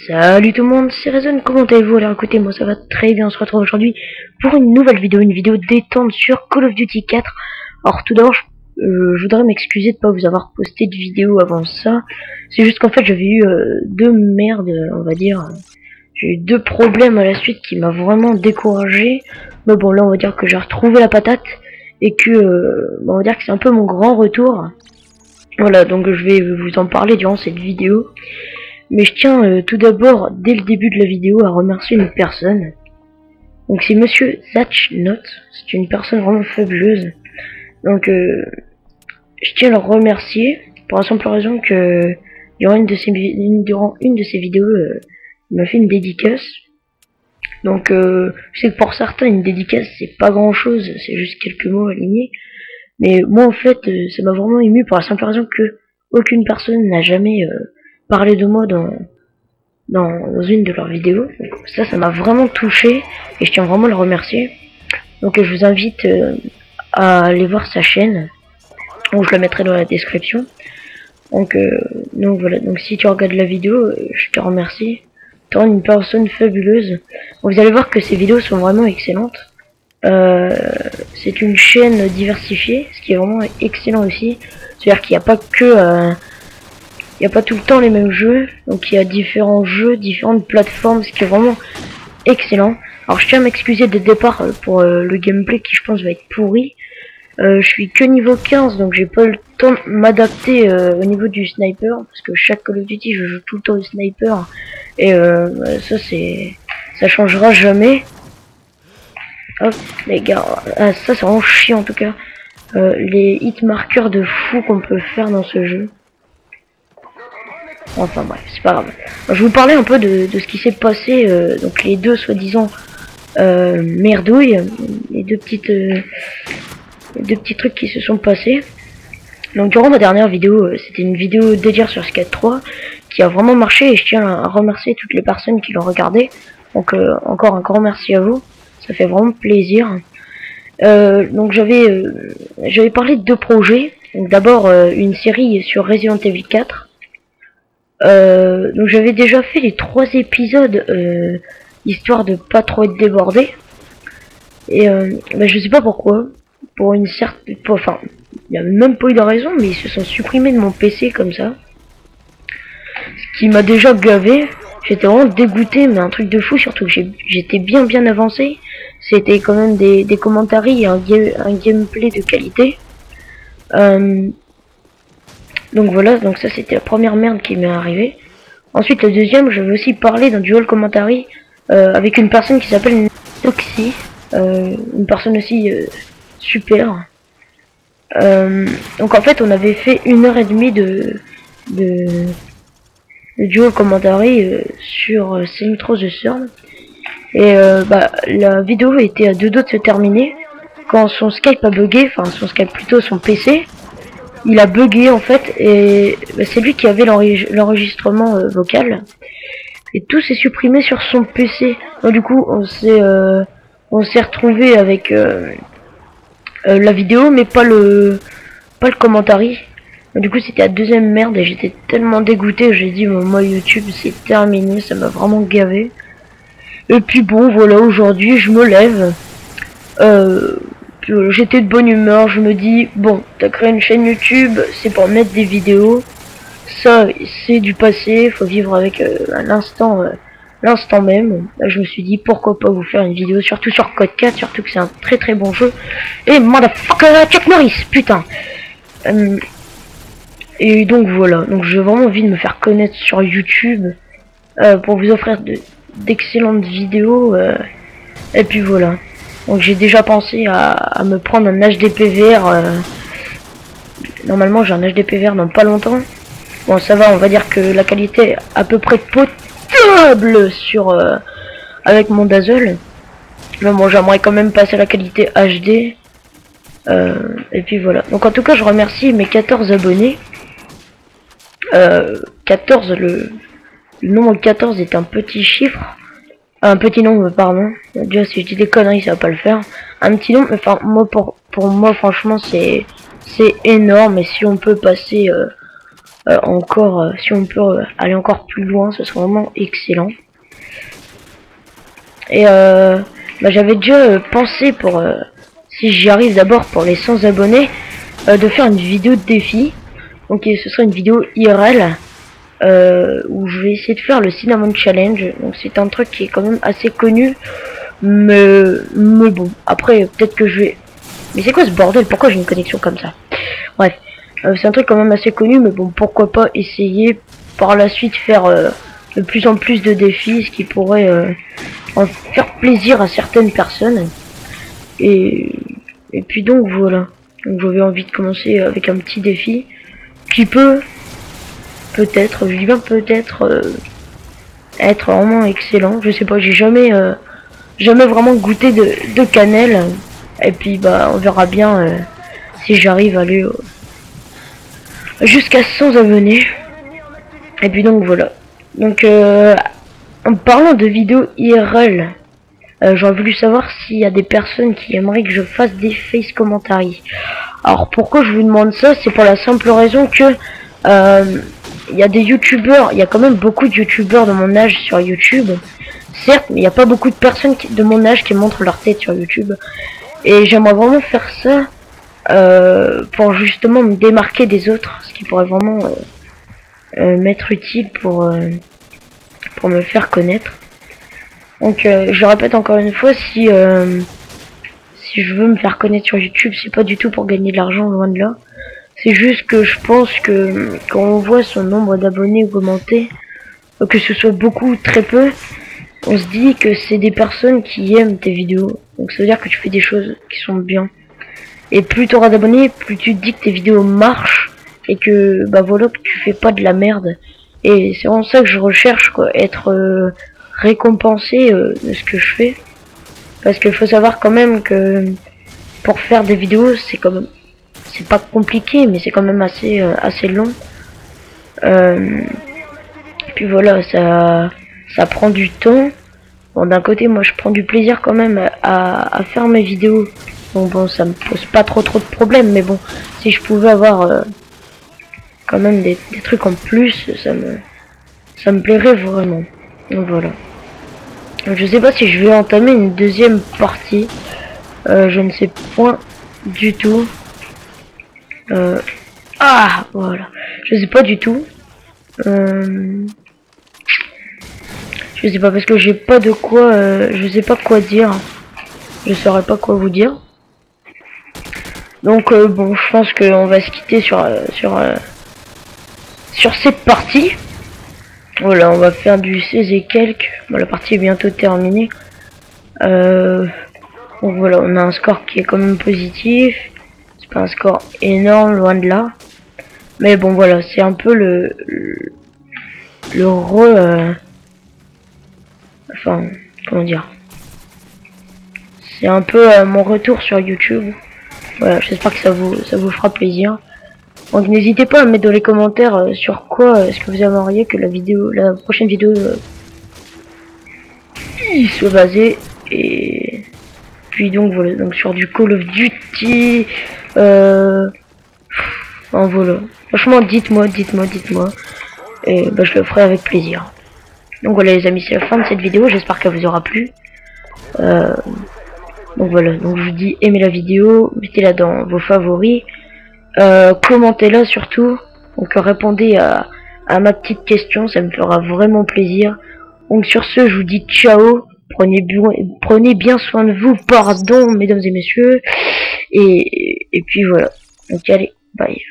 Salut tout le monde, c'est Rezon, comment allez-vous? Alors écoutez, moi ça va très bien, on se retrouve aujourd'hui pour une nouvelle vidéo, détente sur Call of Duty 4. Alors tout d'abord, je voudrais m'excuser de pas vous avoir posté de vidéo avant ça. C'est juste qu'en fait j'avais eu deux merdes, on va dire. J'ai eu deux problèmes à la suite qui m'a vraiment découragé. Mais bon là on va dire que j'ai retrouvé la patate et que on va dire que c'est un peu mon grand retour. Voilà, donc je vais vous en parler durant cette vidéo. Mais je tiens tout d'abord, dès le début de la vidéo, à remercier une personne. Donc c'est Monsieur Zatchnot, c'est une personne vraiment fabuleuse. Donc je tiens à le remercier pour la simple raison que durant une de ses vidéos, il m'a fait une dédicace. Donc je sais que pour certains une dédicace c'est pas grand chose, c'est juste quelques mots alignés. Mais moi en fait ça m'a vraiment ému pour la simple raison que aucune personne n'a jamais parlé de moi dans une de leurs vidéos. Donc ça m'a vraiment touché et je tiens vraiment à le remercier. Donc je vous invite à aller voir sa chaîne, donc je la mettrai dans la description. Donc voilà, donc si tu regardes la vidéo, je te remercie. Tu es une personne fabuleuse. Donc, vous allez voir que ces vidéos sont vraiment excellentes. C'est une chaîne diversifiée, ce qui est vraiment excellent aussi. C'est-à-dire qu'il n'y a pas que il n'y a pas tout le temps les mêmes jeux, donc il y a différents jeux, différentes plateformes, ce qui est vraiment excellent. Alors je tiens à m'excuser dès le départ pour le gameplay qui je pense va être pourri. Je suis que niveau 15, donc j'ai pas le temps de m'adapter au niveau du sniper, parce que chaque Call of Duty je joue tout le temps au sniper, et ça changera jamais. Hop les gars, ça c'est vraiment chiant en tout cas, les hit marqueurs de fou qu'on peut faire dans ce jeu. Enfin bref, c'est pas grave. Je vous parlais un peu de ce qui s'est passé, donc les deux soi-disant merdouilles, les deux petits trucs qui se sont passés. Donc durant ma dernière vidéo, c'était une vidéo dédiée sur Skate 3 qui a vraiment marché et je tiens à remercier toutes les personnes qui l'ont regardé. Donc encore un grand merci à vous, ça fait vraiment plaisir. Donc j'avais parlé de deux projets. Donc d'abord une série sur Resident Evil 4. Donc j'avais déjà fait les 3 épisodes histoire de pas trop être débordé et je sais pas pourquoi, pour une certaine, enfin il n'y a même pas eu de raison, mais ils se sont supprimés de mon PC comme ça, ce qui m'a déjà gavé. J'étais vraiment dégoûté, mais un truc de fou, surtout que j'étais bien avancé. C'était quand même des commentaires et un gameplay de qualité. Donc voilà, donc ça c'était la première merde qui m'est arrivée. Ensuite le deuxième, je vais aussi parler d'un duel commentary avec une personne qui s'appelle Toxy, une personne aussi super. Donc en fait on avait fait 1h30 de duel commentary sur Saints Row the Third. Et la vidéo était à deux doigts de se terminer quand son Skype a bugué, enfin son Skype plutôt, son PC. Il a bugué en fait et c'est lui qui avait l'enregistrement vocal et tout s'est supprimé sur son PC. Donc du coup on s'est retrouvé avec la vidéo mais pas le commentary. Du coup c'était la deuxième merde et j'étais tellement dégoûté, j'ai dit bon, moi YouTube c'est terminé, ça m'a vraiment gavé. Et puis bon voilà, aujourd'hui je me lève, j'étais de bonne humeur, je me dis bon, t'as créé une chaîne YouTube, c'est pour mettre des vidéos, ça c'est du passé, faut vivre avec l'instant même. Là, je me suis dit pourquoi pas vous faire une vidéo, surtout sur Code 4, surtout que c'est un très bon jeu. Et motherfucker Chuck Norris, putain. Et donc voilà, donc j'ai vraiment envie de me faire connaître sur YouTube pour vous offrir d'excellentes vidéos, et puis voilà. Donc j'ai déjà pensé à me prendre un HDPVR. Normalement j'ai un HDPVR dans pas longtemps. Bon ça va, on va dire que la qualité est à peu près potable sur avec mon Dazzle. Mais bon j'aimerais quand même passer à la qualité HD. Et puis voilà. Donc en tout cas je remercie mes 14 abonnés. 14, le nombre 14 est un petit chiffre. Un petit nombre, pardon. Déjà si je dis des conneries ça va pas le faire. Un petit nombre, enfin moi pour moi franchement c'est énorme. Et si on peut passer encore, si on peut aller encore plus loin, ce serait vraiment excellent. Et bah, j'avais déjà pensé pour, si j'y arrive d'abord pour les 100 abonnés, de faire une vidéo de défi. Donc ce sera une vidéo IRL où je vais essayer de faire le Cinnamon Challenge. Donc c'est un truc qui est quand même assez connu, mais bon, après peut-être que je vais... Mais c'est quoi ce bordel? Pourquoi j'ai une connexion comme ça? Bref, c'est un truc quand même assez connu, mais bon, pourquoi pas essayer par la suite faire de plus en plus de défis, ce qui pourrait en faire plaisir à certaines personnes. Et puis donc voilà. Donc j'avais envie de commencer avec un petit défi qui peut-être, je dis bien peut-être, être vraiment excellent. Je sais pas, j'ai jamais vraiment goûté de cannelle. Et puis bah on verra bien si j'arrive à aller jusqu'à 100 abonnés. Et puis donc voilà. Donc en parlant de vidéos IRL, j'aurais voulu savoir s'il y a des personnes qui aimeraient que je fasse des face commentaries. Alors pourquoi je vous demande ça? C'est pour la simple raison que il y a des youtubeurs, il y a quand même beaucoup de youtubeurs de mon âge sur YouTube. Certes, mais il n'y a pas beaucoup de personnes de mon âge qui montrent leur tête sur YouTube. Et j'aimerais vraiment faire ça pour justement me démarquer des autres, ce qui pourrait vraiment m'être utile pour me faire connaître. Donc je répète encore une fois, si je veux me faire connaître sur YouTube, c'est pas du tout pour gagner de l'argent, loin de là. C'est juste que je pense que quand on voit son nombre d'abonnés augmenter, que ce soit beaucoup ou très peu, on se dit que c'est des personnes qui aiment tes vidéos. Donc ça veut dire que tu fais des choses qui sont bien. Et plus tu auras d'abonnés, plus tu te dis que tes vidéos marchent et que bah voilà, que tu fais pas de la merde. Et c'est vraiment ça que je recherche, quoi, être récompensé de ce que je fais. Parce qu'il faut savoir quand même que pour faire des vidéos, c'est quand même, c'est pas compliqué, mais c'est quand même assez long. Puis voilà, ça prend du temps. Bon, d'un côté, moi je prends du plaisir quand même à faire mes vidéos. Donc bon, ça me pose pas trop de problèmes, mais bon, si je pouvais avoir quand même des trucs en plus, ça me plairait vraiment. Donc voilà. Je sais pas si je vais entamer une deuxième partie. Je ne sais point du tout. Ah, voilà. Je sais pas du tout. Je sais pas parce que j'ai pas de quoi. Je sais pas quoi dire. Je saurais pas quoi vous dire. Donc bon, je pense qu'on va se quitter sur cette partie. Voilà, on va faire du 16 et quelques. Bon, la partie est bientôt terminée. Donc voilà, on a un score qui est quand même positif. C'est pas un score énorme, loin de là. Mais bon voilà, c'est un peu enfin, comment dire. C'est un peu mon retour sur YouTube. Voilà, j'espère que ça vous fera plaisir. Donc n'hésitez pas à mettre dans les commentaires sur quoi est-ce que vous aimeriez que la prochaine vidéo soit basée. Et puis donc voilà, donc sur du Call of Duty, enfin voilà. Franchement, dites-moi. Et bah, je le ferai avec plaisir. Donc voilà les amis, c'est la fin de cette vidéo, j'espère qu'elle vous aura plu. Donc voilà, donc je vous dis aimez la vidéo, mettez-la dans vos favoris, commentez-la surtout, donc répondez à ma petite question, ça me fera vraiment plaisir. Donc sur ce, je vous dis ciao, prenez bien soin de vous, pardon mesdames et messieurs, et puis voilà, donc allez, bye.